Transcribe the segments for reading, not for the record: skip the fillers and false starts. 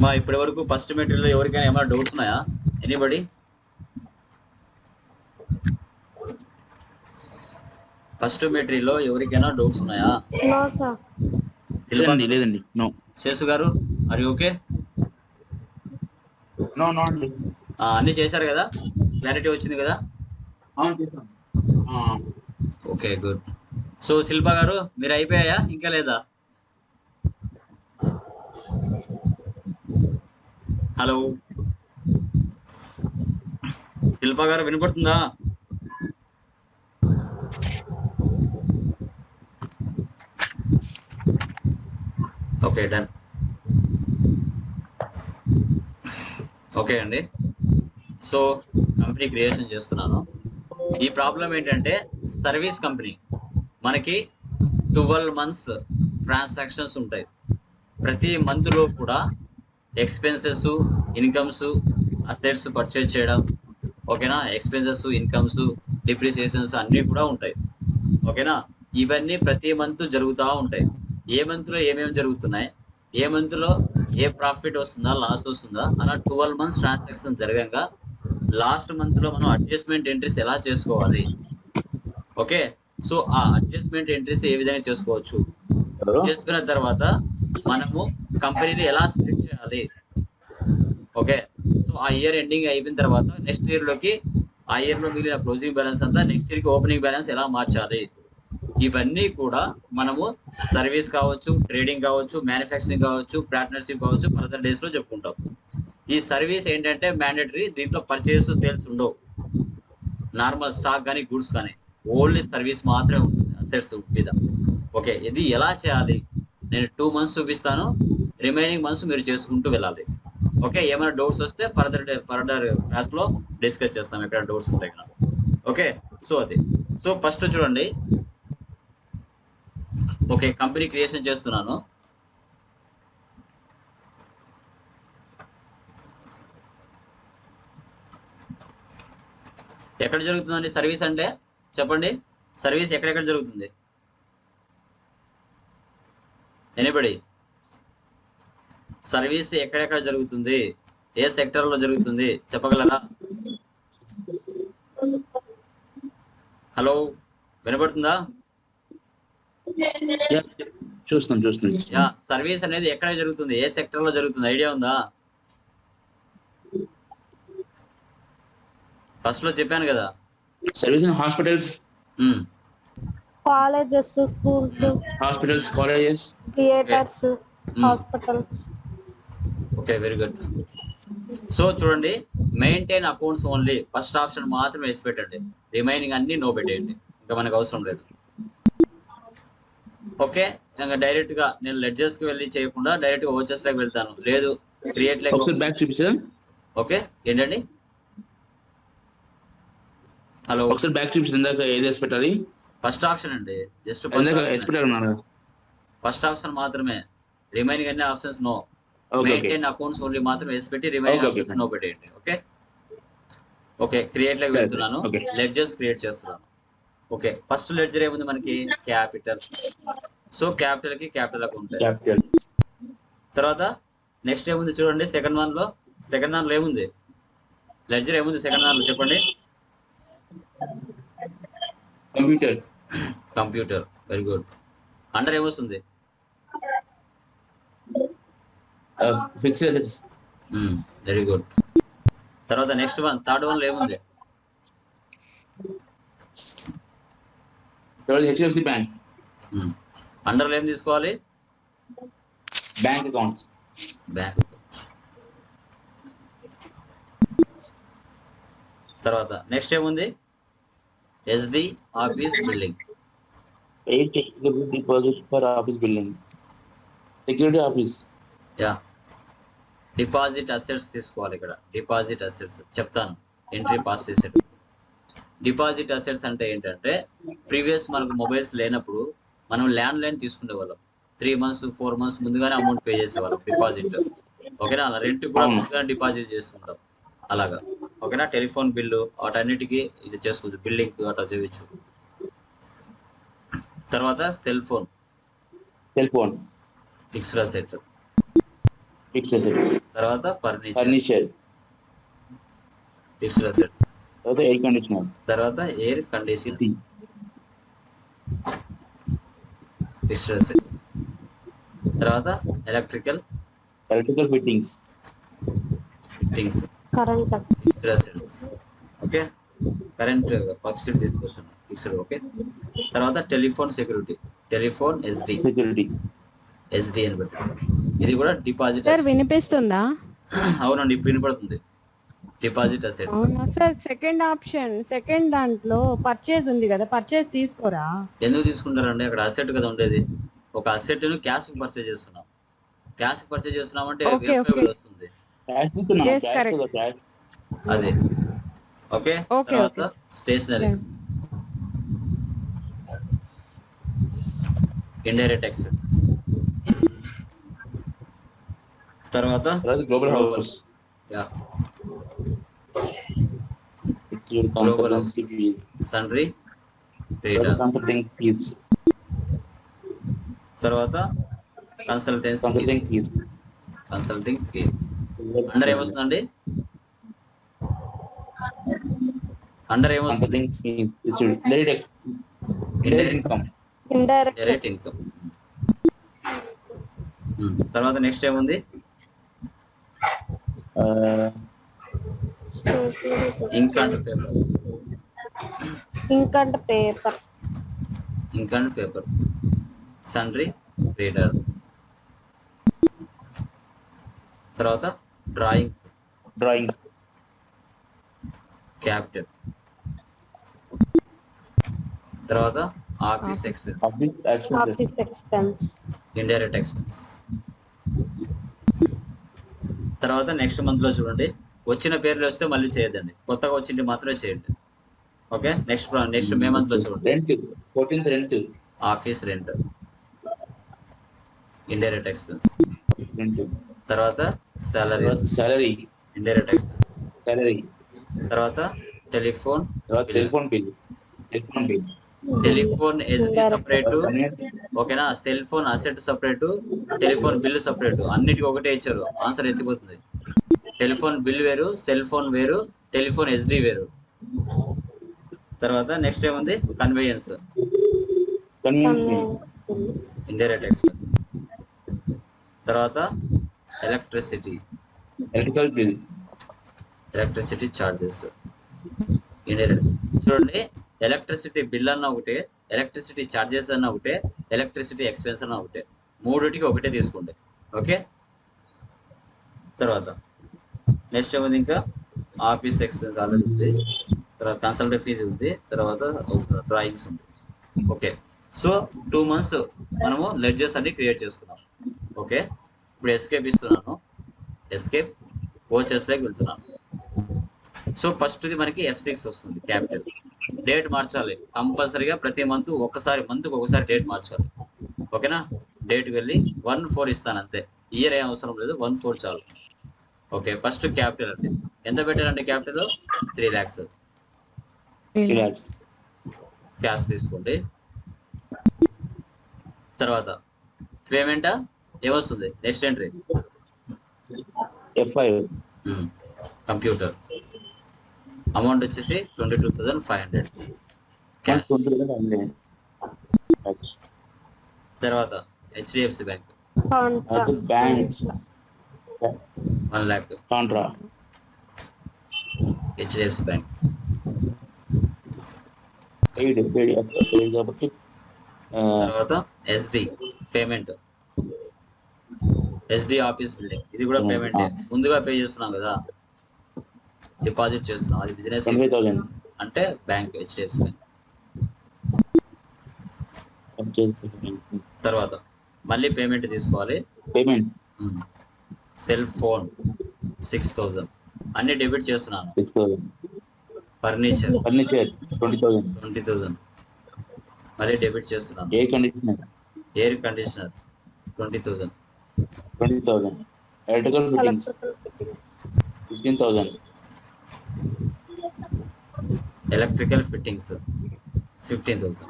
మా ఇప్పటి వరకు ఫస్ట్ మెటీరియల్ ఎవరికైనా ఏమైనా డౌట్స్ ఉన్నాయా? ఎనీబడి? ఫస్ట్ మెటీరియల్లో ఎవరికైనా డౌట్స్ ఉన్నాయా? No sir. శిల్పా గారు, లేదండి. నో శేషు గారు, are you okay? No no అండి. అన్నీ చేశారు కదా? క్లారిటీ వచ్చింది కదా? Okay, good. సో శిల్పా గారు, మీరు అయిపోయాయా ఇంకా లేదా? హలో శిల్పా గారు, వినపడుతుందా? Okay, done. ఓకే అండి. సో కంపెనీ క్రియేషన్ చేస్తున్నాను. ఈ ప్రాబ్లం ఏంటంటే సర్వీస్ కంపెనీ మనకి 12 months ట్రాన్సాక్షన్స్ ఉంటాయి. ప్రతి మంత్లో కూడా ఎక్స్పెన్సెస్, ఇన్కమ్స్, అసెట్స్ పర్చేజ్ చేయడం, ఓకేనా, ఎక్స్పెన్సెస్, ఇన్కమ్స్, డిప్రిసియేషన్స్ అన్నీ కూడా ఉంటాయి. ఓకేనా, ఇవన్నీ ప్రతి మంత్ జరుగుతూ ఉంటాయి. ఏ మంత్లో ఏమేమి జరుగుతున్నాయి, ఏ మంత్లో ఏ ప్రాఫిట్ వస్తుందా, లాస్ వస్తుందా, అలా 12 months ట్రాన్సాక్షన్ జరగంగా లాస్ట్ మంత్లో మనం అడ్జస్ట్మెంట్ ఎంట్రీస్ ఎలా చేసుకోవాలి? ఓకే, సో ఆ అడ్జస్ట్మెంట్ ఎంట్రీస్ ఏ విధంగా చేసుకోవచ్చు, చేసుకున్న తర్వాత మనము కంపెనీని ఎలా స్ప్లిట్ చేయాలి? ఓకే, సో ఆ ఇయర్ ఎండింగ్ అయిపోయిన తర్వాత నెక్స్ట్ ఇయర్లోకి ఆ ఇయర్లో మిగిలిన క్లోజింగ్ బ్యాలెన్స్ అంతా నెక్స్ట్ ఇయర్కి ఓపెనింగ్ బ్యాలెన్స్ ఎలా మార్చాలి? ఇవన్నీ కూడా మనము సర్వీస్ కావచ్చు, ట్రేడింగ్ కావచ్చు, మ్యానుఫ్యాక్చరింగ్ కావచ్చు, పార్ట్నర్షిప్ కావచ్చు, ఫర్దర్ డేస్లో చెప్పుకుంటాం. ఈ సర్వీస్ ఏంటంటే మ్యాండేటరీ, దీంట్లో పర్చేస్, సేల్స్ ఉండవు. నార్మల్ స్టాక్ కానీ గూడ్స్ కానీ ఓన్లీ సర్వీస్ మాత్రమే ఉంటుంది అసెట్స్ మీద. ఓకే, ఇది ఎలా చేయాలి? నేను 2 months చూపిస్తాను, రిమైనింగ్ మంత్స్ మీరు చేసుకుంటూ వెళ్ళాలి. ఓకే, ఏమైనా డౌట్స్ వస్తే ఫర్దర్ క్లాస్లో డిస్కస్ చేస్తాం ఎక్కడ డౌట్స్ ఉంటాయి కదా. ఓకే, సో అది. సో ఫస్ట్ చూడండి, ఓకే, కంపెనీ క్రియేషన్ చేస్తున్నాను. ఎక్కడ జరుగుతుందండి సర్వీస్ అంటే? చెప్పండి, సర్వీస్ ఎక్కడెక్కడ జరుగుతుంది? ఎనీబడి? సర్వీస్ ఎక్కడెక్కడ జరుగుతుంది, ఏ సెక్టర్లో జరుగుతుంది చెప్పగలరా? హలో, వినపడుతుందా? చూస్తాను. యా, సర్వీస్ అనేది ఎక్కడ జరుగుతుంది, ఏ సెక్టర్లో జరుగుతుంది, ఐడియా ఉందా? ఫస్ట్ లో చెప్పాను కదా, service in hospitals, colleges, schools, hospitals, colleges, theatres, hospitals. Okay, very good. So చూడండి, maintain accounts only first option మాత్రమే వేసి పెట్టండి, రిమైనింగ్ అన్ని నో పెట్టేయండి, ఇంకా మనకు అవసరం లేదు. ఓకే, ఇంకా డైరెక్ట్ గా నేను లెడ్జర్స్ కి వెళ్ళి చేయకుండా డైరెక్ట్ గా ఓచర్స్ లోకి వెళ్తాను, లేదు క్రియేట్ లైక్. ఓకే, ఏంటండి? హలో, ఒకసారి బ్యాక్ చూపించండి. ఇందాక ఏది వేసి పెట్టాలి? ఫస్ట్ ఆప్షన్ అండి, జస్ట్ ఫస్ట్ ఆప్షన్ మాత్రమే, రిమైనింగ్ అన్ని options no. Maintain accounts only మాత్రం వేసి పెట్టి రిమైనింగ్ ఆప్షన్స్ నో పెట్టేయండి. ఓకే ఓకే, క్రియేట్ లోకి వెళ్తున్నాను, లెడ్జర్స్ క్రియేట్ చేస్తున్నాను. ఓకే, ఫస్ట్ లెడ్జర్ ఏముంది మనకి? క్యాపిటల్. సో క్యాపిటల్ కి క్యాపిటల్ అకౌంట్. తర్వాత నెక్స్ట్ ఏముంది చూడండి, సెకండ్ దానిలో ఏముంది లెడ్జర్ ఏముంది? సెకండ్ దానిలో చెప్పండి. Computer, very good. అండర్ ఏమొస్తుంది? Fixed assets. Very good. తర్వాత నెక్స్ట్ వన్, థర్డ్ వన్ లో ఏముంది? HDFC bank. అండర్లో ఏం తీసుకోవాలి? Bank accounts. తర్వాత నెక్స్ట్ ఏముంది? SD office building. Deposit for office building, security office. Yeah, deposit assets తీసుకోవాలి. ఇక్కడ డిపాజిట్ అసెట్స్ చెప్తాను, ఎంట్రీ పాస్ చేసేటప్పుడు. డిపాజిట్ అసెట్స్ అంటే ఏంటంటే, ప్రీవియస్ మనకు మొబైల్స్ లేనప్పుడు మనం ల్యాండ్ లైన్ తీసుకునే వాళ్ళం, 3 months 4 months ముందుగానే అమౌంట్ పే చేసేవాళ్ళం డిపాజిట్. ఓకేనా, అలా రెంట్ కూడా ముందుగానే డిపాజిట్ చేసుకుంటాం అలాగా. ఓకేనా, టెలిఫోన్ బిల్లు వాటన్నిటికీ ఇది చేసుకోవచ్చు, బిల్డింగ్ అట్లా చేయవచ్చు. తర్వాత cell phone fixed asset. Fixed assets. తర్వాత ఫర్నిచర్, ఫర్నిచర్. Fixed assets. తర్వాత ఎయిర్ కండిషనర్. తర్వాత air conditioner, AC. Fixed assets. తర్వాత electrical electrical fittings. Fittings, current fixed assets. Okay, current fixed తీసుకొస్తున్నాం, ఫిక్స్డ్. ఓకే, తర్వాత telephone security, telephone SD, security. SD అని పెట్టి, ఇది కూడా డిపాజిట్. సార్ వినిపిస్తుందా? అవునండి, ఇప్పుడు వినపడుతుంది. Deposit assets. అవునా సార్, సెకండ్ ఆప్షన్, సెకండ్ దాంట్లో పర్చేజ్ ఉంది కదా, పర్చేజ్ తీసుకోరా? ఎందుకు తీసుకుంటారండి? అక్కడ అసెట్ కదా ఉండేది. ఒక అసెట్ ను క్యాష్ పర్చేజ్ చేస్తున్నాం. క్యాష్ పర్చేజ్ చేస్తున్నాం అంటే Okay, VFI okay. వస్తుంది. క్యాష్ తీసుకున్నాం. Yes, cash correct. కదా, క్యాష్. అదే. ఓకే, Okay, తర్వాత okay. Stationery, indirect expenses. తర్వాత తర్వాత global house. Yeah, consultancy fees. సన్రీ, తర్వాత రీటర్న్. Consulting fees. తర్వాత consultancy, consulting fees. Consulting fees. Under ఏమొస్తుందండి? అండర్ ఏమొస్తుంది? Consulting fees. Direct income. Indirect direct income. తర్వాత నెక్స్ట్ ఏముంది? Ink and paper, ink and paper, ink and paper, సన్రీ, reader. తర్వాత drawings, drawings. Capital. తర్వాత office expense, office expense, indirect expense. తర్వాత next month లో చూడండి, వచ్చిన పేర్లు వస్తే మళ్ళీ చేయొద్దండి, కొత్తగా వచ్చింది మాత్రమే చేయండి. ఓకే, నెక్స్ట్ మే మంత్ లో చూడండి. Rent. 14th rent. Office rent, indirect expense. Rent. తర్వాత salaries, salary. Indirect expense. Salary. తర్వాత టెలిఫోన్, తర్వాత telephone bill. Telephone bill. Telephone SD separate. ఓకేనా, cell phone asset separate, telephone bill separate, అన్నిటికీ ఒకటే ఇచ్చారు, answer ఎత్తిపోతుంది. టెలిఫోన్ బిల్ వేరు, cell phone వేరు, టెలిఫోన్ ఎస్డి వేరు. తర్వాత నెక్స్ట్ ఏముంది? Conveyance, convenience. Indirect expense. తర్వాత electricity, electrical bill. Electricity charges, indirect. చూడండి, ఎలక్ట్రిసిటీ బిల్ అన్న ఒకటే, ఎలక్ట్రిసిటీ చార్జెస్ అన్న ఒకటే, ఎలక్ట్రిసిటీ ఎక్స్పెన్స్ అన్న ఒకటే, మూడిటికి ఒకటే తీసుకోండి. ఓకే, తర్వాత నెక్స్ట్ ఏముంది? ఇంకా ఆఫీస్ ఎక్స్పెన్స్ ఆల్రెడీ ఉంది, తర్వాత కన్సల్టెంట్ ఫీజు ఉంది, తర్వాత డ్రాయింగ్స్ ఉంది. ఓకే, సో 2 months మనము లెడ్జర్స్ అన్ని క్రియేట్ చేసుకున్నాం. ఓకే, ఇప్పుడు ఎస్కేప్ ఇస్తున్నాను, ఎస్కేప్ ఓచెస్లోకి వెళ్తున్నాను. సో ఫస్ట్ది మనకి F6 వస్తుంది, క్యాపిటల్. డేట్ మార్చాలి కంపల్సరీగా, ప్రతి మంత్కి ఒకసారి డేట్ మార్చాలి. ఓకేనా, డేట్కి వెళ్ళి 1/4 ఇస్తాను అంతే, ఇయర్ ఏం అవసరం లేదు, 1/4 చాలు. ఓకే, ఫస్ట్ క్యాపిటల్ అంటే ఎంత పెట్టారంటే క్యాపిటల్ 3 lakhs. రిలాక్స్. క్యాష్ తీసుకోండి. తర్వాత పేమెంట్ ఏమొస్తుంది? Next entry F5. Computer. Amount వచ్చేసి 22,500 క్యాష్. తర్వాత HDFC bank bank. 1 lakh, Contra. HDFC bank. కాబట్టి తర్వాత SD payment, SD office building, ఇది కూడా పేమెంట్. ముందుగా పే చేస్తున్నాం కదా, డిపాజిట్ చేస్తున్నాం, అది బిజినెస్ 25,000. అంటే బ్యాంక్, హెచ్డిఎఫ్సి బ్యాంక్. తర్వాత మళ్ళీ పేమెంట్ తీసుకోవాలి. పేమెంట్. సెల్ ఫోన్ 6,000, అన్ని డెబిట్ చేస్తున్నాను. 6,000. ఫర్నిచర్ 20,000. మళ్ళీ డెబిట్ చేస్తున్నాను. Air conditioner air conditioner 20,000. 20,000. Electrical fittings 15,000. Electrical fittings 15,000.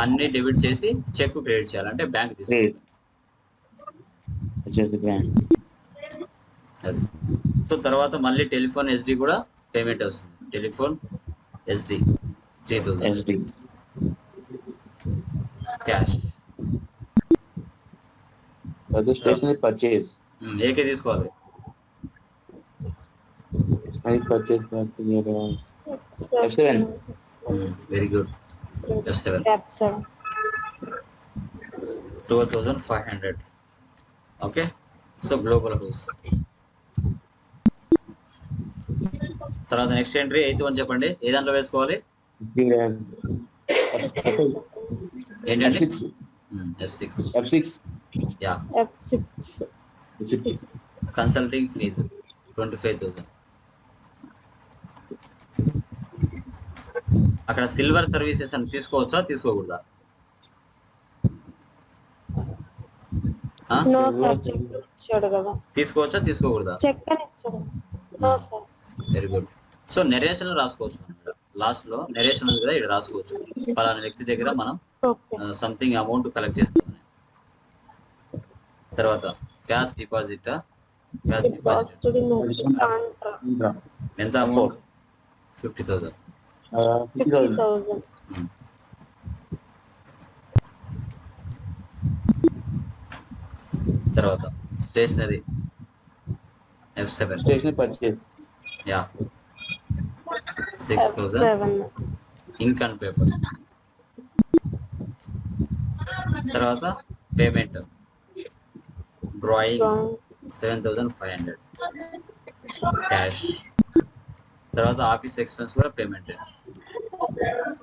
అన్ని డెబిట్ చేసి చెక్ క్రెడిట్ చేయాలంటే బ్యాంక్ తీసుకోవాలి. HFC bank. అది. సో తర్వాత మళ్ళీ టెలిఫోన్ ఎస్డి కూడా పేమెంట్ వస్తుంది. Telephone SD 3000 SD. క్యాష్. అది స్టేషనరీ పర్చేజ్. ఏకే తీసుకోవాలి. అది purchase F7. Very good. F7 F7. 12,500. Okay. So global house. తర్వాత నెక్స్ట్ ఎంట్రీ 8th వన్ చెప్పండి. ఏ దాంట్లో వేసుకోవాలి ఏంటండి? F6. Yeah. F6. Consulting fee 25,000. అక్కడ సిల్వర్ సర్వీసెస్ అని తీసుకోవచ్చా తీసుకోకూడదా? No sir, చెక్ ఇచ్చాడు కదా. తీసుకోవచ్చా తీసుకోకూడదా? చెక్ అని ఇచ్చాడు. No sir. Very good. So narration రాసుకోవచ్చు. లాస్ట్ లో నెరేషన్ ఉంది కదా, ఇక్కడ రాసుకోవచ్చు. పలానా వ్యక్తి దగ్గర మనం Okay. సంథింగ్ అమౌంట్ కలెక్ట్ చేస్తామని. తర్వాత cash deposit. Cash deposit Contra. ఎంత అమౌంట్? 50,000. 50,000. తర్వాత stationery F7. Stationery purchase. Ya 6,000. F7. Ink and papers. తర్వాత పేమెంట్ డ్రాయింగ్స్ 7,500 క్యాష్. తర్వాత ఆఫీస్ ఎక్స్పెన్స్ కూడా పేమెంట్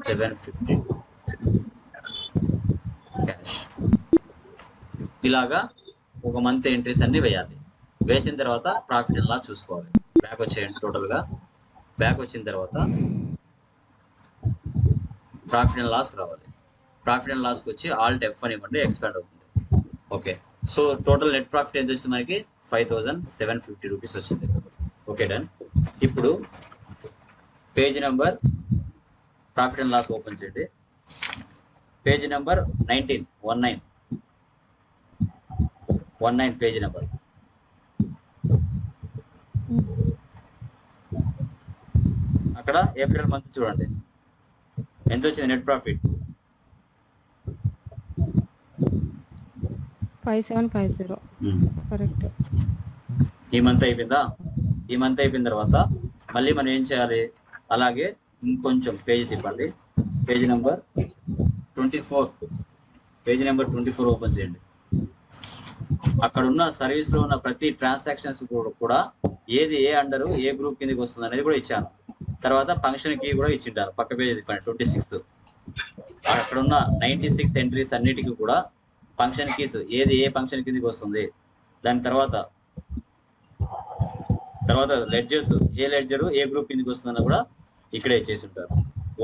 750 క్యాష్. ఇలాగా ఒక మంత్ ఎంట్రీస్ అన్ని వేయాలి. వేసిన తర్వాత ప్రాఫిట్ అండ్ లాస్ చూసుకోవాలి. బ్యాక్ వచ్చేయండి. టోటల్గా బ్యాక్ వచ్చిన తర్వాత ప్రాఫిట్ అండ్ లాస్ రావాలి. ప్రాఫిట్ అండ్ లాస్కి వచ్చి ఆల్ట్ F1 ఇవ్వండి, ఎక్స్పాండ్ అవుతుంది. Okay. So total net profit ఎంత వచ్చింది మనకి? 5,750 రూపీస్ వచ్చింది. Okay done. ఇప్పుడు page number profit and loss open చేయండి. Page number 19 page number. అక్కడ ఏప్రిల్ మంత్ చూడండి ఎంత వచ్చింది నెట్ ప్రాఫిట్? 5750. కరెక్ట్. ఈ మంత్ అయిపోయిందా? ఈ మంత్ అయిపోయిన తర్వాత మళ్ళీ మనం ఏం చేయాలి? అలాగే ఇంకొంచెం పేజ్ తిప్పండి. పేజ్ నెంబర్ 24 ఓపెన్ చేయండి. అక్కడ ఉన్న సర్వీస్ లో ఉన్న ప్రతి ట్రాన్సాక్షన్స్ కూడా ఏది ఏ అండరు ఏ గ్రూప్ కిందకి వస్తుంది అనేది కూడా ఇచ్చాను. తర్వాత ఫంక్షన్ కీ కూడా ఇచ్చింటారు. పక్క పేజ్ తిప్పండి 26. అక్కడ ఉన్న 96 ఎంట్రీస్ అన్నిటికీ కూడా ఫంక్షన్ కీస్ ఏది ఏ ఫంక్షన్ కిందకి వస్తుంది, దాని తర్వాత లెడ్జర్స్ ఏ లెడ్జరు ఏ గ్రూప్ కిందకి వస్తుందని కూడా ఇక్కడే ఇచ్చేసి ఉంటారు.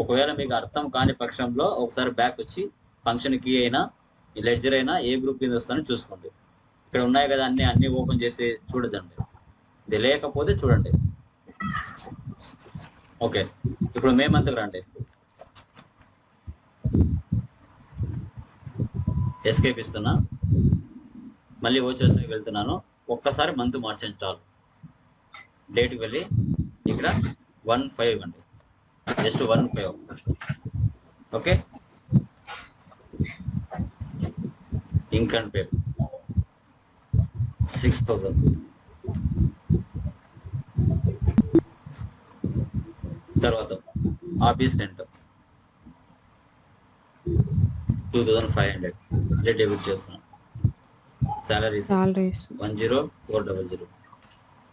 ఒకవేళ మీకు అర్థం కాని పక్షంలో ఒకసారి బ్యాక్ వచ్చి ఫంక్షన్ కీ అయినా లెడ్జర్ అయినా ఏ గ్రూప్ కింద వస్తుందని చూసుకోండి. ఇక్కడ ఉన్నాయి కదా అన్ని ఓపెన్ చేసి చూడదండి. ఇది లేకపోతే చూడండి. ఓకే. ఇప్పుడు మే మంత్కి రండి. ఎస్కేప్ ఇస్తున్నా. మళ్ళీ వచ్చేసరికి వెళ్తున్నాను. ఒక్కసారి మంత్ మార్చండి చాలు. డేట్కి వెళ్ళి ఇక్కడ 15 అండి. Just 15. Okay. Ink and paper 6,000. తర్వాత ఆఫీస్ రెంట్ 2,500 అదే డెబిట్ చేస్తున్నాం. సాలరీస్ 10400.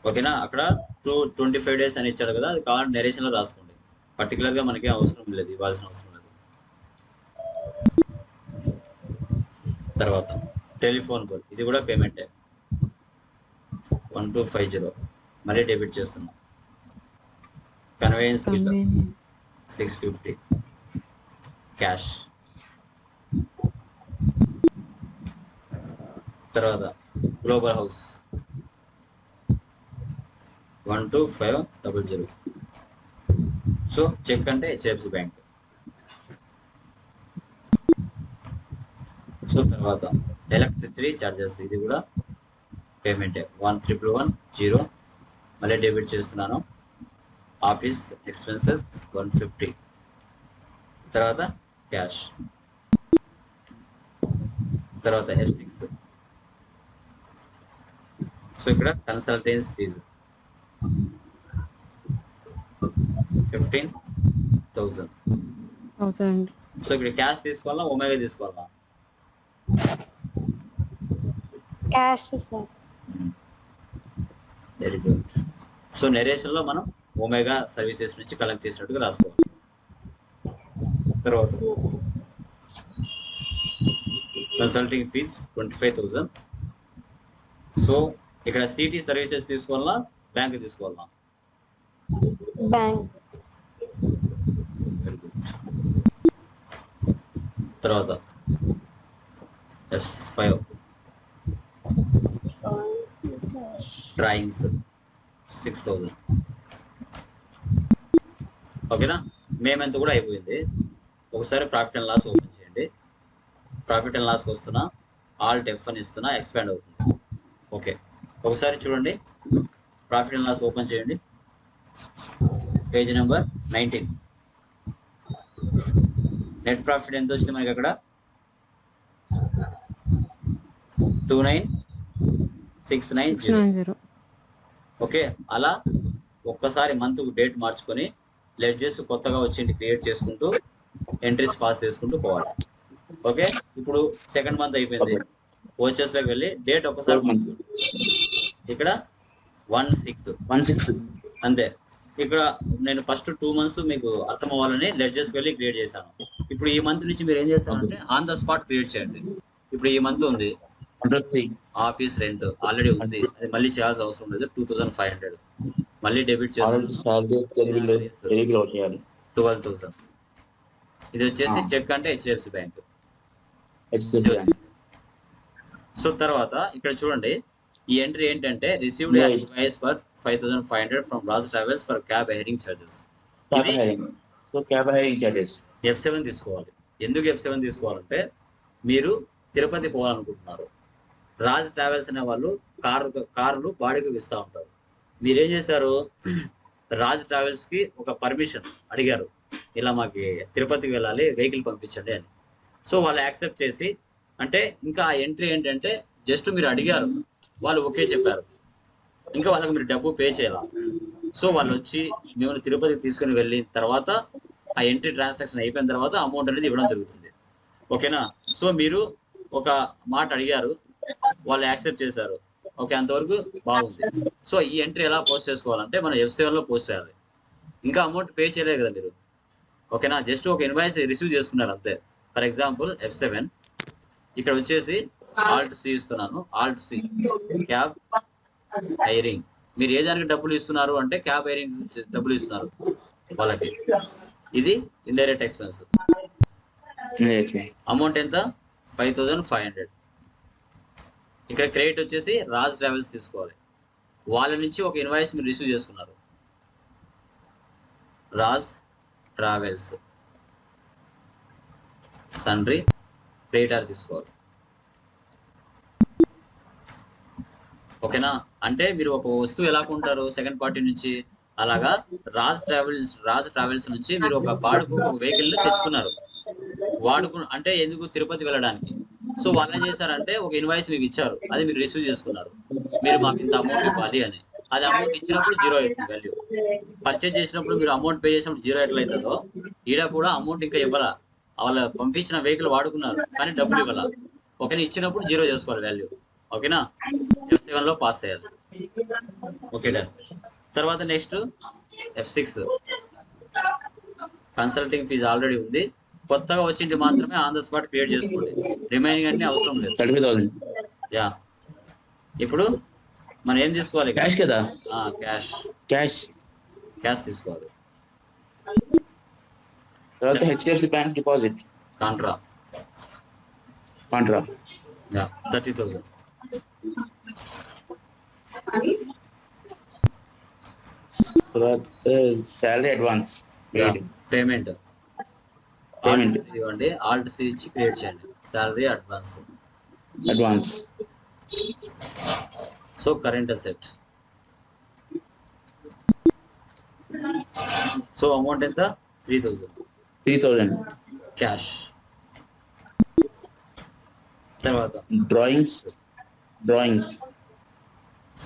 ఓకేనా. అక్కడ 25 days అని ఇచ్చాడు కదా, అది కావాలంటే నెరేషన్ లో రాసుకోండి. పర్టికులర్ గా మనకి అవసరం లేదు, ఇవ్వాల్సిన అవసరం లేదు. తర్వాత టెలిఫోన్ బిల్ ఇది కూడా పేమెంటే 1250 మళ్ళీ డెబిట్ చేస్తున్నాం. Conveyance bill 650 cash. తర్వాత గ్లోబల్ హౌస్ 12500. సో చెక్ అంటే హెచ్డిఎఫ్సి బ్యాంక్. సో తర్వాత ఎలక్ట్రిసిటీ ఛార్జెస్ ఇది కూడా పేమెంట్ 1,110 మళ్ళీ డెబిట్ చేస్తున్నాను. ఆఫీస్ ఎక్స్పెన్సెస్ 150, తర్వాత క్యాష్, తర్వాత F6. సో ఇక్కడ కన్సల్టెన్సీ ఫీజు 15,000. సో ఇక్కడ క్యాష్ తీసుకోవాలా ఒమేగా తీసుకోవాలా? Cash sir. Very good. So narration లో మనం ఒమేగా సర్వీసెస్ నుంచి కలెక్ట్ చేసినట్టుగా రాసుకోవాలి. తర్వాత కన్సల్టింగ్ ఫీజ్ 25,000. సో ఇక్కడ సిటీ సర్వీసెస్ తీసుకోవాలా బ్యాంక్ తీసుకోవాలా? బ్యాంక్. Very good. తర్వాత F5 డ్రాయింగ్స్ 6,000. ఓకేనా? మేమెంత కూడా అయిపోయింది. ఒకసారి ప్రాఫిట్ అండ్ లాస్ ఓపెన్ చేయండి. ప్రాఫిట్ అండ్ లాస్కి వస్తున్నా, ఆల్ట్ F1 ఇస్తున్నా, ఎక్స్పాండ్ అవుతుంది. ఓకే, ఒకసారి చూడండి. ప్రాఫిట్ అండ్ లాస్ ఓపెన్ చేయండి. Page number 19. నెట్ ప్రాఫిట్ ఎంత వచ్చింది మనకి అక్కడ? 29,690. ఓకే, అలా ఒక్కసారి మంత్ డేట్ మార్చుకొని లెడ్జెస్ కొత్తగా వచ్చి క్రియేట్ చేసుకుంటూ ఎంట్రీస్ పాస్ చేసుకుంటూ పోవాలి. ఓకే, ఇప్పుడు సెకండ్ మంత్ అయిపోయింది. ఓచెస్ లోకి వెళ్ళి డేట్ ఒక్కసారి ఇక్కడ 1/6 అంతే. ఇక్కడ నేను ఫస్ట్ 2 months మీకు అర్థం అవ్వాలని లెడ్జెస్కి వెళ్ళి క్రియేట్ చేశాను. ఇప్పుడు ఈ మంత్ నుంచి మీరు ఏం చేస్తారంటే ఆన్ ద స్పాట్ క్రియేట్ చేయండి. ఇప్పుడు ఈ మంత్ ఉంది, ఆఫీస్ రెంట్ ఆల్రెడీ ఉంది, అది మళ్ళీ చేయాల్సిన అవసరం లేదు. 2,500 మళ్ళీ డెబిట్ చేస్తాను. 12,000. ఇది వచ్చేసి చెక్ అంటే HDFC బ్యాంక్. సో తర్వాత ఇక్కడ చూడండి, ఈ ఎంట్రీ ఏంటంటే received invoice for 5,500 from Raj travels for cab hiring charges. F7 తీసుకోవాలి. ఎందుకు F7 తీసుకోవాలంటే మీరు తిరుపతి పోవాలనుకుంటున్నారు. రాజ్ ట్రావెల్స్ అనే వాళ్ళు కార్లు బాడిగకు ఇస్తూ ఉంటారు. మీరేం చేశారు, రాజ్ ట్రావెల్స్ కి ఒక పర్మిషన్ అడిగారు, ఇలా మాకు తిరుపతికి వెళ్ళాలి, వెహికల్ పంపించండి అని. సో వాళ్ళు యాక్సెప్ట్ చేసి, అంటే ఇంకా ఆ ఎంట్రీ ఏంటంటే జస్ట్ మీరు అడిగారు, వాళ్ళు ఓకే చెప్పారు, ఇంకా వాళ్ళకి మీరు డబ్బు పే చేయాలి. సో వాళ్ళు వచ్చి మిమ్మల్ని తిరుపతికి తీసుకుని వెళ్ళిన తర్వాత ఆ ఎంట్రీ ట్రాన్సాక్షన్ అయిపోయిన తర్వాత అమౌంట్ అనేది ఇవ్వడం జరుగుతుంది. ఓకేనా? సో మీరు ఒక మాట అడిగారు, వాళ్ళు యాక్సెప్ట్ చేశారు, ఓకే, అంతవరకు బాగుంది. సో ఈ ఎంట్రీ ఎలా పోస్ట్ చేసుకోవాలంటే మనం F7 లో పోస్ట్ చేయాలి. ఇంకా అమౌంట్ పే చేయలేదు కదా మీరు. ఓకేనా? జస్ట్ ఒక ఇన్వాయిస్ రిసీవ్ చేసుకున్నారు అంతే. ఫర్ ఎగ్జాంపుల్ F7 ఇక్కడ వచ్చేసి ఆల్ట్ C ఇస్తున్నాను. Alt C cab hiring. మీరు ఏ దానికి డబ్బులు ఇస్తున్నారు అంటే క్యాబ్ హైరింగ్ డబ్బులు ఇస్తున్నారు వాళ్ళకి. ఇది ఇండైరెక్ట్ ఎక్స్పెన్స్. అమౌంట్ ఎంత? 5,500. ఇక్కడ క్రెడిట్ వచ్చేసి రాజ్ ట్రావెల్స్ తీసుకోవాలి. వాళ్ళ నుంచి ఒక ఇన్వాయిస్ మీరు రిసీవ్ చేసుకున్నారు, రాజ్ ట్రావెల్స్ సన్రీ క్రెడిటార్ తీసుకోవాలి. ఓకేనా? అంటే మీరు ఒక వస్తువు ఎలా కొంటారు సెకండ్ పార్టీ నుంచి, అలాగా రాజ్ ట్రావెల్స్ నుంచి మీరు ఒక వెహికల్ తెచ్చుకున్నారు. అంటే ఎందుకు? తిరుపతి వెళ్ళడానికి. సో వాళ్ళు ఏం చేశారంటే ఒక ఇన్వాయిస్ మీకు ఇచ్చారు, అది మీరు రిసీవ్ చేసుకున్నారు. మీరు మాకు ఇంత అమౌంట్ ఇవ్వాలి అని. అది అమౌంట్ ఇచ్చినప్పుడు 0 అవుతుంది వాల్యూ. పర్చేజ్ చేసినప్పుడు మీరు అమౌంట్ పే చేసినప్పుడు 0 ఎట్లయితుందో, ఈడ కూడా అమౌంట్ ఇంకా ఇవ్వాల. వాళ్ళ పంపించిన వెహికల్ వాడుకున్నారు కానీ డబ్బులు ఇవ్వాల. ఓకేనా? ఇచ్చినప్పుడు 0 చేసుకోవాలి వాల్యూ. ఓకేనా? F7 లో పాస్ చేయాలి. Okay done. తర్వాత next F6 consulting fees already ఉంది, కొత్తగా వచ్చింది మాత్రమే ఆన్ ద స్పాట్ క్రియేట్ చేసుకోండి. రిమైనింగ్ అన్ని అవసరం లేదు. 30,000. యా, ఇప్పుడు మనం ఏం తీసుకోవాలి? క్యాష్ కదా? క్యాష్ తీసుకోవాలి. తర్వాత HDFC bank deposit Contra yeah 30,000. తర్వాత సాలరీ అడ్వాన్స్ పేమెంట్ ఇవ్వండి. ఆల్ట్ C ఇచ్చి క్రియేట్ చేయండి. Salary advance. So current asset. So amount ఎంత? 3000 క్యాష్. తర్వాత డ్రాయింగ్స్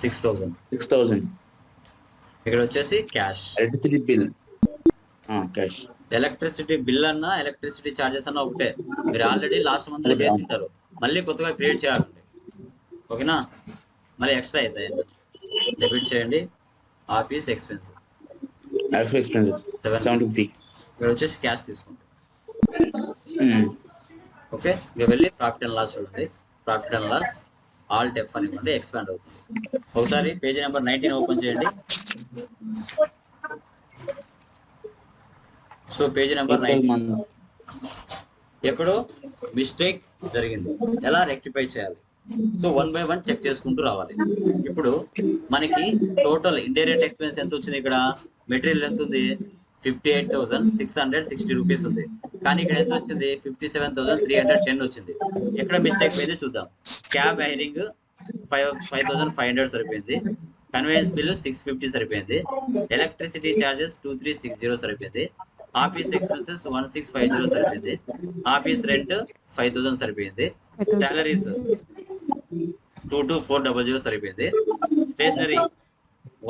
6000. ఇక్కడ వచ్చేసి cash. Electricity bill cash. Electricity bill అన్నా ఎలక్ట్రిసిటీ చార్జెస్ అన్నా ఒకటే. మీరు ఆల్రెడీ లాస్ట్ మంత్ లో చేసి ఉంటారు, మళ్ళీ కొత్తగా క్రియేట్ చేయాలండి. ఓకేనా? మళ్ళీ ఎక్స్ట్రా అవుతాయి. డెబిట్ చేయండి. Office expenses 750. ఇక్కడ వచ్చేసి క్యాష్ తీసుకుంటాం. ఓకే, ఇక వెళ్ళి ప్రాఫిట్ అండ్ లాస్ చూడండి. Profit and loss alt F అని ఇవ్వండి, ఎక్స్పాండ్ అవుతుంది. ఒకసారి పేజీ నెంబర్ 19 ఓపెన్ చేయండి. సో పేజీ నెంబర్ 19 ఎక్కడో మిస్టేక్ జరిగింది, ఎలా రెక్టిఫై చేయాలి? సో 1 by 1 చెక్ చేసుకుంటూ రావాలి. ఇప్పుడు మనకి టోటల్ ఇండైరెక్ట్ ఎక్స్పెన్స్ ఎంత వచ్చింది? ఇక్కడ మెటీరియల్ ఎంత ఉంది? 58,660 రూపీస్ ఉంది. కానీ ఇక్కడ ఎంత వచ్చింది? 57,310 వచ్చింది. ఎక్కడ మిస్టేక్ పోయింది చూద్దాం. క్యాబ్ హైరింగ్ 5,500 సరిపోయింది. కన్వేయన్స్ బిల్లు 650 సరిపోయింది. ఎలక్ట్రిసిటీ చార్జెస్ 2360 సరిపోయింది. ఆఫీస్ ఎక్స్పెన్సెస్ 1650 సరిపోయింది. ఆఫీస్ రెంట్ 5000 సరిపోయింది. సాలరీస్ 22400 సరిపోయింది. స్టేషనరీ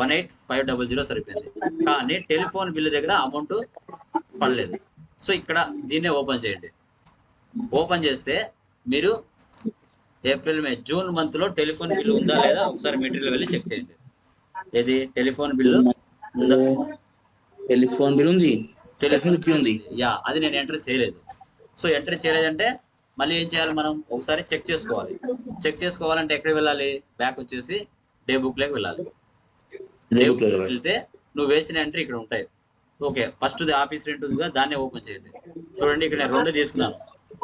18500 సరిపోయింది. కానీ టెలిఫోన్ బిల్లు దగ్గర అమౌంట్ పడలేదు. సో ఇక్కడ దీన్నే ఓపెన్ చేయండి. ఓపెన్ చేస్తే మీరు ఏప్రిల్ మే జూన్ మంత్ లో టెలిఫోన్ బిల్లు ఉందా లేదా ఒకసారి మెటీరియల్ వెళ్ళి చెక్ చేయండి. ఏది టెలిఫోన్ బిల్లు ఉందా? టెలిఫోన్ బిల్ ఉంది. యా, అది నేను ఎంటర్ చేయలేదు. సో ఎంటర్ చేయలేదంటే మళ్ళీ ఏం చేయాలి? మనం ఒకసారి చెక్ చేసుకోవాలి. చెక్ చేసుకోవాలంటే ఎక్కడికి వెళ్ళాలి? బ్యాక్ వచ్చేసి డే బుక్ లోకి వెళ్ళాలి. డే బుక్ వెళ్తే నువ్వు వేసిన ఎంట్రీ ఇక్కడ ఉంటాయి. ఓకే, ఫస్ట్ ఆఫీస్ రెంట్ ఉంది కదా, దాన్నే ఓపెన్ చేయండి. చూడండి, ఇక్కడ నేను 2 తీసుకున్నాను.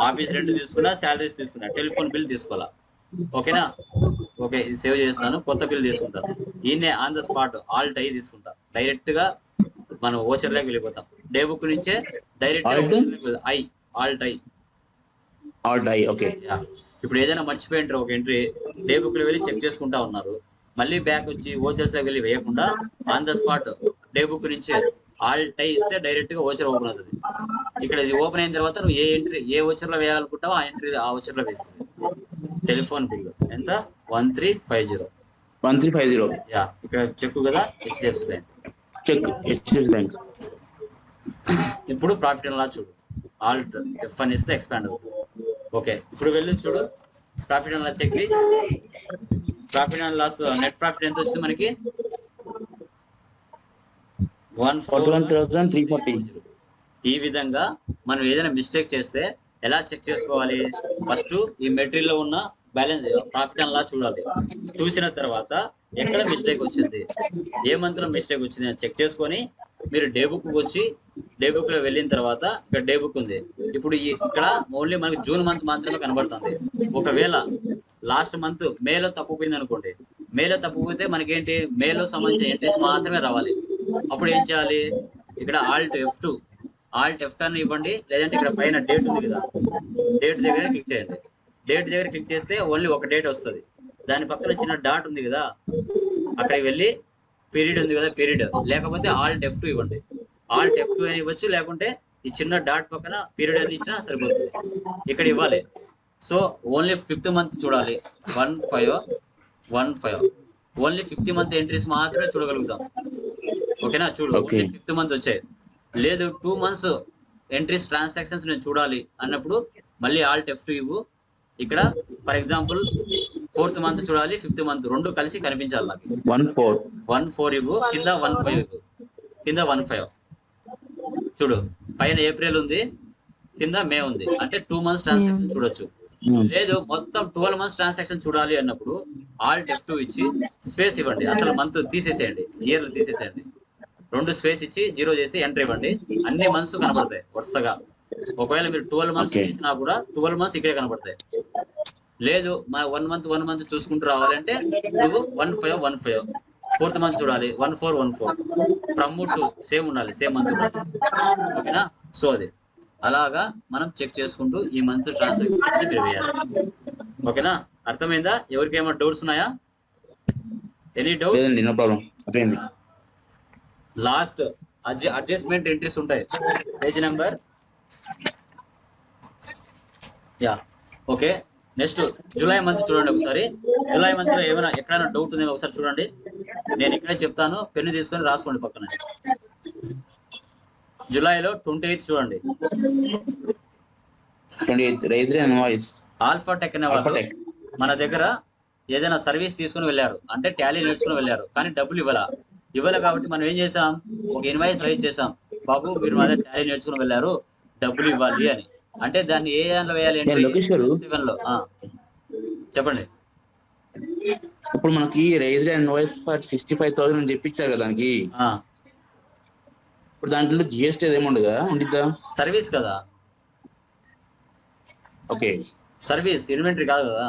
ఆఫీస్ రెంట్ తీసుకున్నా, శాలరీస్ తీసుకున్నా, టెలిఫోన్ బిల్ తీసుకోవాలా. ఓకేనా? ఓకే, ఇది సేవ్ చేస్తున్నాను. కొత్త బిల్ తీసుకుంటాను. ఈయనే on the spot Alt I తీసుకుంటా. డైరెక్ట్ గా మనం ఓచర్ లోకి వెళ్ళిపోతాం. డే బుక్ నుంచే డైరెక్ట్ ఆల్ట్ ఐ. ఓకే, ఇప్పుడు ఏదైనా మర్చిపోయింటారు ఒక ఎంట్రీ, డే బుక్ లో వెళ్ళి చెక్ చేసుకుంటా ఉన్నారు. మళ్ళీ బ్యాక్ వచ్చి ఓచర్స్ లోకి వెళ్ళి వేయకుండా on the spot day book నుంచే ఆల్ట్ ఐ ఇస్తే డైరెక్ట్ గా ఓచర్ ఓపెన్ అవుతుంది. ఇక్కడ ఇది ఓపెన్ అయిన తర్వాత నువ్వు ఏ ఓచర్ లో వేయాలనుకుంటావో ఆ ఎంట్రీ ఆ ఓచర్ లో వేసేది. టెలిఫోన్ బిల్ ఎంత? 1350. యా, ఇక్కడ చెక్ కదా, HDFC బ్యాంక్ చెక్. బ్యాంక్. ఇప్పుడు ప్రాఫిట్ అండ్ లాస్ చూడు. ఆల్ట్ F అని ఇస్తే ఎక్స్పాండ్ అవుతుంది. ఓకే, ఇప్పుడు వెళ్ళి చూడు. ప్రాఫిట్ అండ్ లాస్ చెక్ చేయి. Profit and loss net profit ఎంత వచ్చింది మనకి? 41,340. ఈ విధంగా మనం ఏదైనా మిస్టేక్ చేస్తే ఎలా చెక్ చేసుకోవాలి? ఫస్ట్ ఈ మెటీరియల్ లో ఉన్న బ్యాలెన్స్ ప్రాఫిట్ అండ్ లాస్ చూడాలి. చూసిన తర్వాత ఎక్కడ మిస్టేక్ వచ్చింది, ఏ మంత్ లో మిస్టేక్ వచ్చింది అని చెక్ చేసుకొని మీరు డే బుక్ వచ్చి డే బుక్ లో వెళ్ళిన తర్వాత ఇక్కడ డే బుక్ ఉంది. ఇప్పుడు ఇక్కడ ఓన్లీ మనకి జూన్ మంత్ మాత్రమే కనబడుతుంది. ఒకవేళ లాస్ట్ మంత్ మేలో తప్పుపోయింది అనుకోండి, మేలో తప్పుపోతే మనకేంటి? మేలో సంబంధించిన ఎంట్రీస్ మాత్రమే రావాలి. అప్పుడు ఏం చేయాలి? ఇక్కడ ఆల్ట్ F2 అని ఇవ్వండి. లేదంటే ఇక్కడ పైన డేట్ ఉంది కదా, డేట్ దగ్గర క్లిక్ చేయండి. డేట్ దగ్గర క్లిక్ చేస్తే ఓన్లీ ఒక డేట్ వస్తుంది. దాని పక్కన చిన్న డాట్ ఉంది కదా, అక్కడికి వెళ్ళి పీరియడ్ ఉంది కదా, పీరియడ్ లేకపోతే ఆల్ట్ F2 ఇవ్వండి. ఆల్ట్ F2 అని ఇవ్వచ్చు, లేకుంటే ఈ చిన్న డాట్ పక్కన పీరియడ్ అని ఇచ్చినా సరిపోతుంది. ఇక్కడ ఇవ్వాలి. సో ఓన్లీ 5th మంత్ చూడాలి. 1515 ఓన్లీ 5th మంత్ ఎంట్రీస్ మాత్రమే చూడగలుగుతాం. ఓకేనా? చూడు, 5th మంత్ వచ్చాయి. లేదు 2 months ఎంట్రీస్ ట్రాన్సాక్షన్స్ నేను చూడాలి అన్నప్పుడు మళ్ళీ ఆల్ట్ F2 ఇవ్వు. ఇక్కడ ఫర్ ఎగ్జాంపుల్ 4th మంత్ చూడాలి, 5th మంత్ రెండు కలిసి కనిపించాలి నాకు. 14 ఇవ్వు, కింద 15 ఇవ్వు, కింద 15. చూడు, పైన ఏప్రిల్ ఉంది, కింద మే ఉంది, అంటే 2 months ట్రాన్సాక్షన్ చూడొచ్చు. లేదు మొత్తం 12 months ట్రాన్సాక్షన్ చూడాలి అన్నప్పుడు ఆల్ట్ F2 ఇచ్చి స్పేస్ ఇవ్వండి. అసలు మంత్ తీసేసేయండి, ఇయర్లు తీసేసేయండి. 2 స్పేస్ ఇచ్చి 0 చేసి ఎంటర్ ఇవ్వండి. అన్ని మంత్స్ కనబడతాయి వరుసగా. ఒకవేళ మీరు 12 months చేసినా కూడా 12 months ఇక్కడే కనబడతాయి. లేదు మన 1 month చూసుకుంటూ రావాలంటే నువ్వు 1515 4th మంత్ చూడాలి, 1414 ఫ్రమ్ టు సేమ్ ఉండాలి, సేమ్ మంత్ ఉండాలి. ఓకేనా? సో అది అలాగా మనం చెక్ చేసుకుంటూ ఈ మంత్ ట్రాన్సాక్షన్ మీరు వేయాలి. ఓకేనా? అర్థమైందా? ఎవరికేమైనా డౌట్స్ ఉన్నాయా? Any doubts? లేదండి, నో ప్రాబ్లం. అదేండి లాస్ట్ అడ్జస్ట్మెంట్ ఎంట్రీస్ ఉంటాయి page number. Yeah okay. Next July month చూడండి ఒకసారి. జూలై మంత్ లో ఏమైనా ఎక్కడైనా డౌట్ ఉందేమో ఒకసారి చూడండి. నేను ఇక్కడే చెప్తాను, పెన్ను తీసుకొని రాసుకోండి పక్కన. జూలైలో 28th చూడండి. 28 రైజ్ అండ్ వాయిస్ ఆల్ఫాటెక్ అనే వాళ్ళు మన దగ్గర ఏదైనా సర్వీస్ తీసుకుని వెళ్ళారు, అంటే టాలీ నేర్చుకుని వెళ్ళారు, కానీ డబ్బులు ఇవ్వలే కాబట్టి మనం ఏం చేసాం, ఒక ఇన్వాయిస్ రైజ్ చేసాం, బాబు మీరు మా దగ్గర టాలీ నేర్చుకుని వెళ్ళారు, డబ్బులు ఇవ్వాలి అని. అంటే దాన్ని ఏ దాంట్లో వేయాలి అంటే లోకేష్ గారు 7 లో. చెప్పండి. ఇప్పుడు మనకి రైజ్ అండ్ వాయిస్ ఫర్ 65,000 అని చెప్పించారు కదా దానికి. ఇప్పుడు దాంట్లో జిఎస్టీ ఏముండదా? ఉండిద్దా? సర్వీస్ కదా, ఓకే. సర్వీస్ ఇన్వెంటరీ కాదు కదా.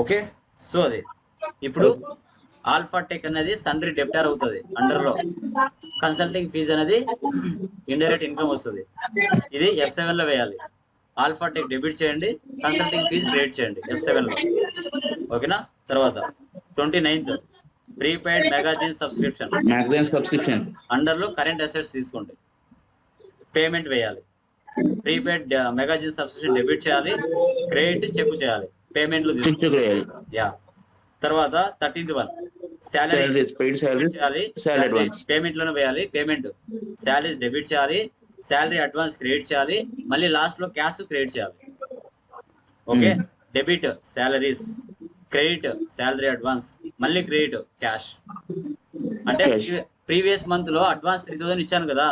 ఓకే. సో అది ఇప్పుడు ఆల్ఫాటెక్ అనేది సండ్రీ డెప్టార్ అవుతుంది, అండర్ లో కన్సల్టింగ్ ఫీజు అనేది ఇండైరెక్ట్ ఇన్కమ్ వస్తుంది. ఇది F7 లో వేయాలి. ఆల్ఫాటెక్ డెబిట్ చేయండి, కన్సల్టింగ్ ఫీజు క్రెడిట్ చేయండి F7 లో. ఓకేనా? తర్వాత 29th ప్రీపెయిడ్ మెగాజిన్ సబ్స్క్రిప్షన్ అండర్ లో కరెంట్ అసెట్స్ తీసుకోండి, పేమెంట్ వేయాలి. ప్రీపెయిడ్ మెగాజిన్ సబ్స్క్రిప్షన్ డెబిట్ చేయాలి, క్రెడిట్ చెక్ చేయాలి, పేమెంట్లు తీసుకోవాలి. యా. తర్వాత 13th వన్ శాలరీ చేయాలి, పేమెంట్ లోనే వేయాలి. పేమెంట్ శాలరీస్ డెబిట్ చేయాలి, శాలరీ అడ్వాన్స్ క్రెడిట్ చేయాలి, మళ్ళీ లాస్ట్ లో క్యాష్ క్రెడిట్ చేయాలి. Okay. Debit salaries, credit salary advance, మళ్ళీ క్రెడిట్ క్యాష్. అంటే ప్రీవియస్ మంత్ లో అడ్వాన్స్ 3,000 ఇచ్చాను కదా,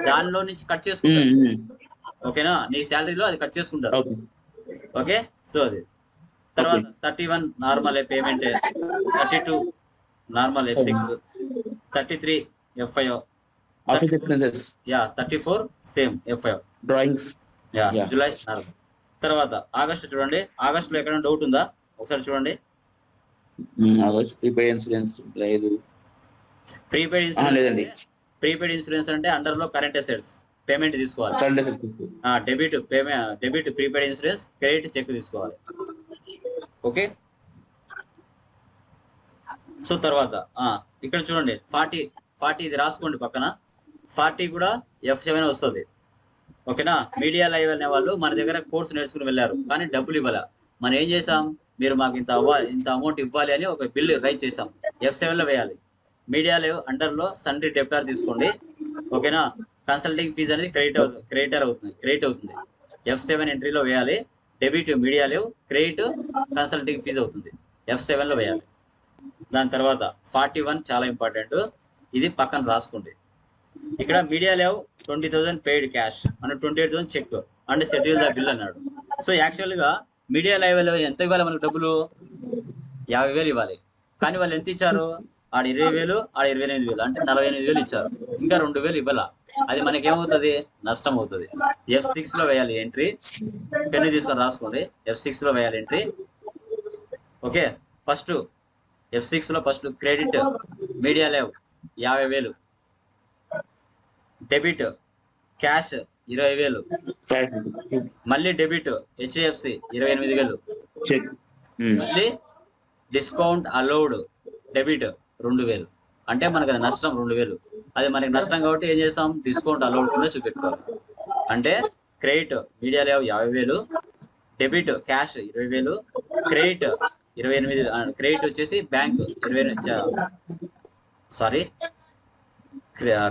దానిలో నుంచి కట్ చేసుకుంటారు. ఓకేనా? నీ శాలరీలో అది కట్ చేసుకుంటారు. ఓకే. సో అది తర్వాత 31 normal payment, 32 normal F6, 33 F5, 34 same F5 drawings. July normal. తర్వాత ఆగస్ట్ చూడండి. ఆగస్ట్ లో ఎక్కడైనా డౌట్ ఉందా ఒకసారి చూడండి. ప్రీపెయిడ్ ఇన్సూరెన్స్ లేదు. ప్రీపెయిడ్ ఇన్సూరెన్స్ అంటే అండర్ లో కరెంట్ అసెట్స్ పేమెంట్ తీసుకోవాలి. Debit prepaid insurance, credit check తీసుకోవాలి. ఓకే. సో తర్వాత ఇక్కడ చూడండి 40 ఇది రాసుకోండి పక్కన. 40 కూడా F7 వస్తుంది. ఓకేనా? మీడియా లైవ్ అనే వాళ్ళు మన దగ్గర కోర్సు నేర్చుకుని వెళ్ళారు, కానీ డబ్బులు ఇవ్వాల. మనం ఏం చేసాం, మీరు మాకు ఇంత అమౌంట్ ఇవ్వాలి అని ఒక బిల్ రైజ్ చేసాం, F7 లో వేయాలి. మీడియా లైవ్ అండర్ లో సండ్రీ డెప్టార్ తీసుకోండి. ఓకేనా? కన్సల్టింగ్ ఫీజు అనేది క్రెడిట్ అవుతుంది. F7 ఎంట్రీలో వేయాలి. డెబిట్ మీడియా లేవ్, క్రెడిట్ కన్సల్టింగ్ ఫీజు అవుతుంది, F7 లో వేయాలి. దాని తర్వాత 41 చాలా ఇంపార్టెంట్, ఇది పక్కన రాసుకోండి. ఇక్కడ మీడియా లేవ్ 20,000 పెయిడ్ క్యాష్, మన 28,000 check and settle the bill అన్నాడు. సో యాక్చువల్ గా మీడియా లైవ్ ఎంత ఇవ్వాలి మనకు డబ్బులు? 50,000 ఇవ్వాలి. కానీ వాళ్ళు ఎంత ఇచ్చారు? ఆడ 20,000, ఆడ 28,000, అంటే 48,000 ఇచ్చారు. ఇంకా 2,000 ఇవ్వాల. అది మనకేమవుతుంది? నష్టం అవుతుంది. F6 లో వేయాలి ఎంట్రీ. పెన్ను తీసుకొని రాసుకోండి. F6 లో వేయాలి ఎంట్రీ. ఓకే. ఫస్ట్ F6 లో ఫస్ట్ క్రెడిట్ మీడియా లేవ్ 50,000, డెబిట్ క్యాష్ 20,000, మళ్ళీ డెబిట్ HDFC 28,000, మళ్ళీ డిస్కౌంట్ అలౌడ్ డెబిట్ 2,000. అంటే మనకు అది నష్టం 2,000. అది మనకి నష్టం కాబట్టి ఏం చేస్తాం, డిస్కౌంట్ అలౌడ్ కింద చూపెట్టుకోవాలి. అంటే క్రెడిట్ మీడియా లేవ్ 50,000, డెబిట్ క్యాష్ 20,000, క్రెడిట్ 28, క్రెడిట్ వచ్చేసి బ్యాంక్ 20,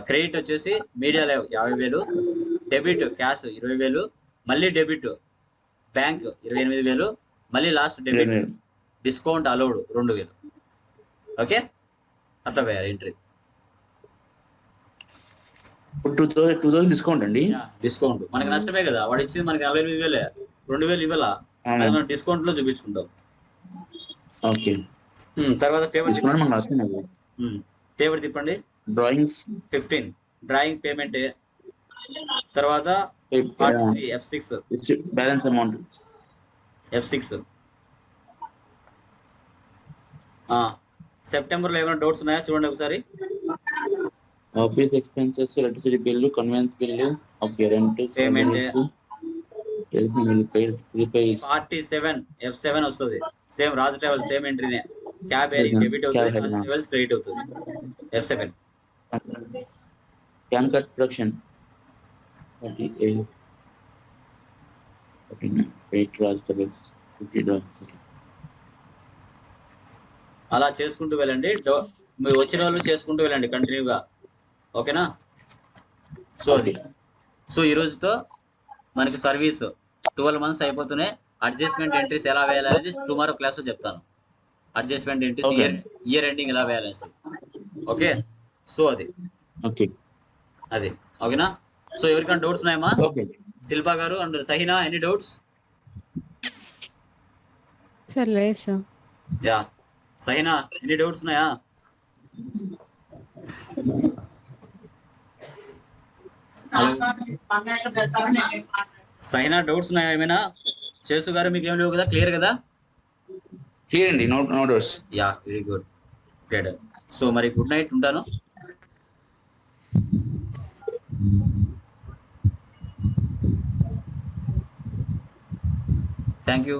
క్రెడిట్ వచ్చేసి మీడియా లేవ్ 50,000, డెబిట్ క్యాష్ 20,000, మళ్ళీ డెబిట్ బ్యాంక్ 28,000, మళ్ళీ last debit discount allowed 2,000. Okay, అట్లా వేయాలి ఎంట్రీ. 2,000 డిస్కౌంట్ అండి. డిస్కౌంట్ మనకి నష్టమే కదా, వాడు ఇచ్చింది మనకి 48,000, 2,000 ఇవ్వాల, అది మనం డిస్కౌంట్ లో చూపించుకుంటాం. ఓకే. తర్వాత పేపర్ తిప్పండి. Drawings 15 drawing payment. తర్వాత F6 balance amount. F6 September లో ఏమైనా డౌట్స్ ఉన్నాయా చూడండి ఒకసారి. Office expenses, electricity bill, conveyance bill, okay, rent payment, 47 F7 వస్తుంది. సేమ్ రాజ్ ట్రావెల్ సేమ్ ఎంట్రీనే. క్యాబ్ హెయిరింగ్ డెబిట్ అవుతుంది, Cab hairing. Raj travels credit అవుతుంది. F7. Can cut production. 48. 49. 8 large tables. $50. అలా చేసుకుంటూ వెళ్ళండి. మీరు వచ్చిన వాళ్ళు చేసుకుంటూ వెళ్ళండి కంటిన్యూగా. ఓకేనా? సో అది. సో ఈ రోజుతో మనకి సర్వీస్ 12 months అయిపోతున్నాయి. అడ్జస్ట్మెంట్ ఎంట్రీస్ ఎలా వేయాలనేది టుమారో క్లాస్ లో చెప్తాను. Adjustment entries Okay. Year ending ఎలా వేయాలనేసి. ఓకే, సో అది Okay. అది ఓకేనా? సో ఎవరికైనా డౌట్స్ ఉన్నాయమ్మా? Okay. శిల్పా గారు అండ్ సహినా, ఎనీ డౌట్స్? సార్ లేదు సార్. యా సహినా, ఎనీ డౌట్స్ ఉన్నాయా? హలో సహినా, డౌట్స్ ఉన్నాయా ఏమైనా? చేసు గారు మీకు ఏం లేవు కదా, క్లియర్ కదా? Clear అండి, no doubts. Yeah, very good. Okay, so మరి గుడ్ నైట్, ఉంటాను. Thank you.